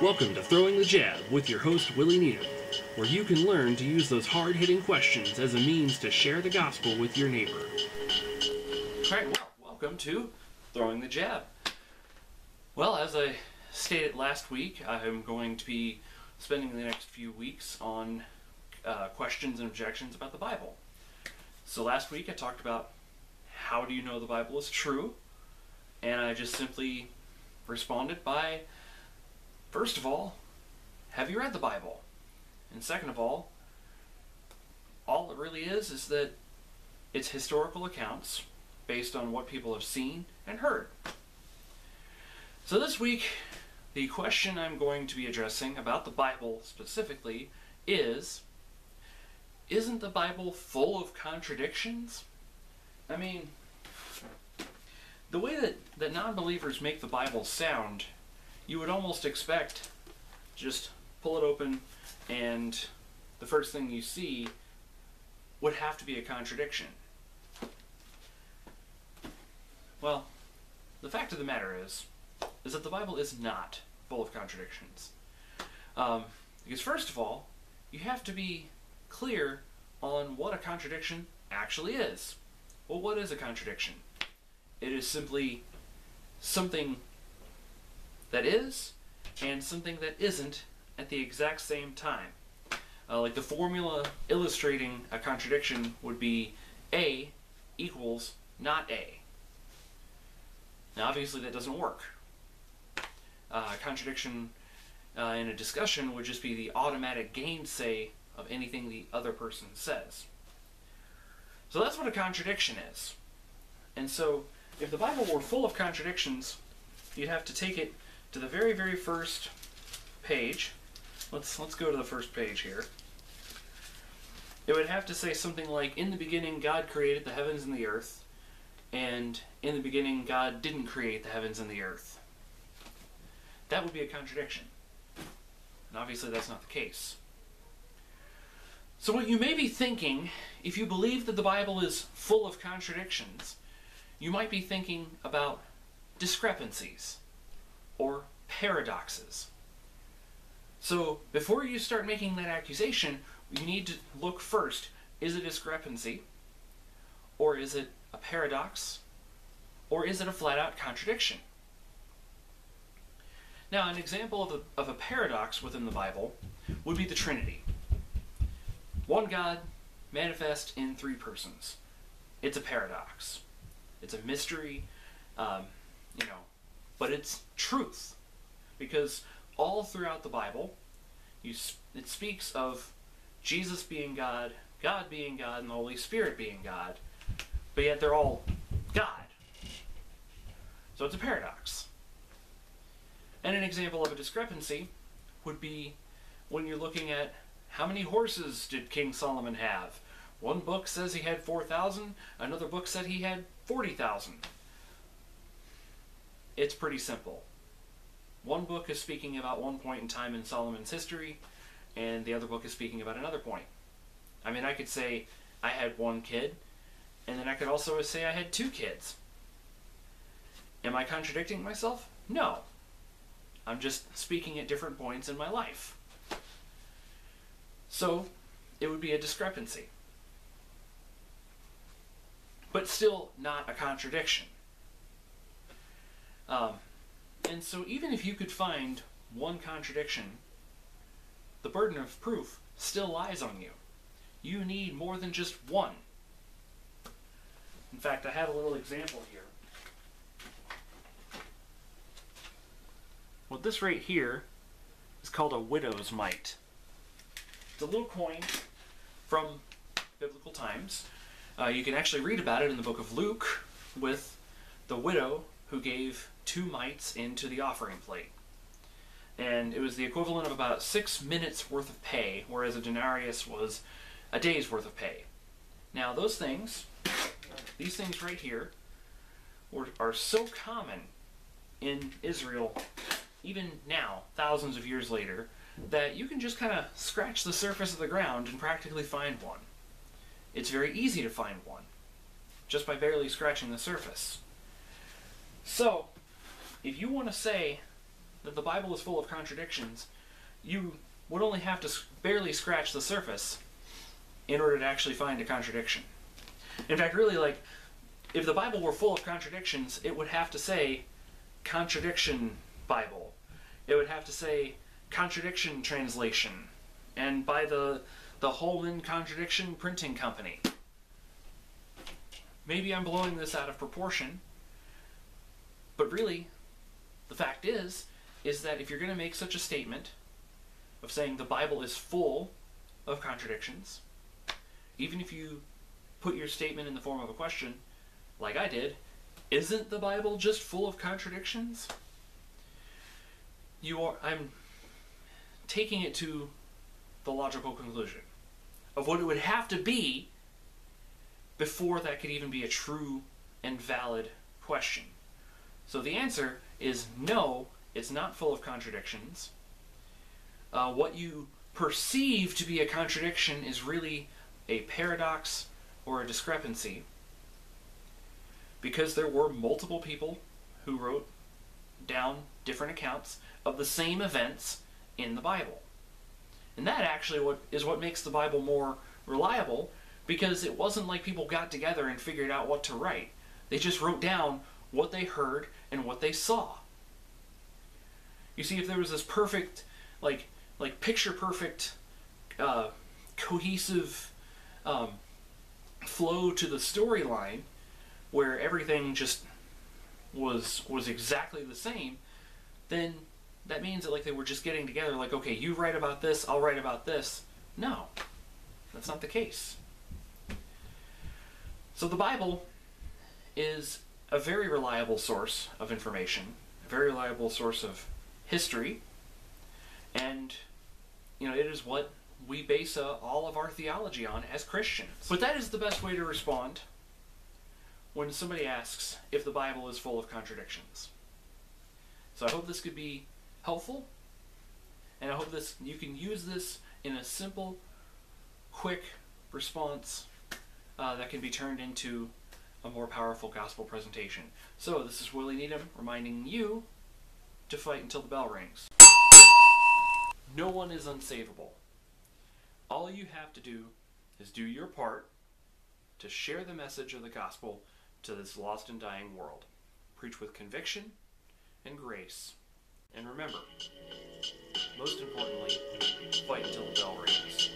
Welcome to Throwing the Jab with your host Willie Needham, where you can learn to use those hard-hitting questions as a means to share the gospel with your neighbor. Alright, well, welcome to Throwing the Jab. Well, as I stated last week, I'm going to be spending the next few weeks on questions and objections about the Bible. So last week I talked about how do you know the Bible is true, and I just simply responded by, first of all, have you read the Bible? And second of all it really is that it's historical accounts based on what people have seen and heard. So this week, the question I'm going to be addressing about the Bible specifically is, isn't the Bible full of contradictions? I mean, the way that non-believers make the Bible sound, you would almost expect just pull it open and the first thing you see would have to be a contradiction. Well, the fact of the matter is that the Bible is not full of contradictions. Because first of all, you have to be clear on what a contradiction actually is. Well, what is a contradiction? It is simply something that is and something that isn't at the exact same time. Like the formula illustrating a contradiction would be A equals not A. Now obviously that doesn't work. Contradiction in a discussion would just be the automatic gainsay of anything the other person says. So that's what a contradiction is. And so if the Bible were full of contradictions, you'd have to take it to the very, very first page. Let's go to the first page here. It would have to say something like, in the beginning God created the heavens and the earth, and in the beginning God didn't create the heavens and the earth. That would be a contradiction. And obviously that's not the case. So what you may be thinking, if you believe that the Bible is full of contradictions, you might be thinking about discrepancies or paradoxes. So before you start making that accusation, you need to look first, is it a discrepancy? Or is it a paradox? Or is it a flat-out contradiction? Now, an example of a paradox within the Bible would be the Trinity. One God manifest in three persons. It's a paradox. It's a mystery, but it's truth. Because all throughout the Bible, it speaks of Jesus being God, God being God, and the Holy Spirit being God, but yet they're all God. So it's a paradox. And an example of a discrepancy would be when you're looking at how many horses did King Solomon have? One book says he had 4,000, another book said he had 40,000. It's pretty simple. One book is speaking about one point in time in Solomon's history, and the other book is speaking about another point. I mean, I could say I had one kid, and then I could also say I had two kids. Am I contradicting myself? No. I'm just speaking at different points in my life. So, it would be a discrepancy. But still not a contradiction. And so even if you could find one contradiction, the burden of proof still lies on you. You need more than just one. In fact, I have a little example here. Well, this right here is called a widow's mite. It's a little coin from biblical times. You can actually read about it in the book of Luke with the widow who gave 2 mites into the offering plate. And it was the equivalent of about 6 minutes worth of pay, whereas a denarius was a day's worth of pay. Now these things right here, are so common in Israel, even now, thousands of years later, that you can just kind of scratch the surface of the ground and practically find one. It's very easy to find one, just by barely scratching the surface. So, if you want to say that the Bible is full of contradictions, you would only have to barely scratch the surface in order to actually find a contradiction. In fact, really, like, if the Bible were full of contradictions, it would have to say contradiction Bible. It would have to say contradiction translation, and by the Holman Contradiction Printing Company. Maybe I'm blowing this out of proportion, but really, the fact is that if you're going to make such a statement of saying the Bible is full of contradictions, even if you put your statement in the form of a question, like I did, isn't the Bible just full of contradictions? I'm taking it to the logical conclusion of what it would have to be before that could even be a true and valid question. So the answer is no, it's not full of contradictions. What you perceive to be a contradiction is really a paradox or a discrepancy, because there were multiple people who wrote down different accounts of the same events in the Bible. And that actually is what makes the Bible more reliable, because it wasn't like people got together and figured out what to write. They just wrote down what they heard and what they saw. You see, if there was this perfect, like picture perfect, cohesive flow to the storyline, where everything just was exactly the same, then that means that, like, they were just getting together, like, okay, you write about this, I'll write about this. No, that's not the case. So the Bible is a very reliable source of information, a very reliable source of history, and it is what we base all of our theology on as Christians. But that is the best way to respond when somebody asks if the Bible is full of contradictions. So I hope this could be helpful, and I hope you can use this in a simple, quick response that can be turned into a more powerful gospel presentation. So this is Willie Needham reminding you to fight until the bell rings. No one is unsavable. All you have to do is do your part to share the message of the gospel to this lost and dying world. Preach with conviction and grace. And remember, most importantly, fight until the bell rings.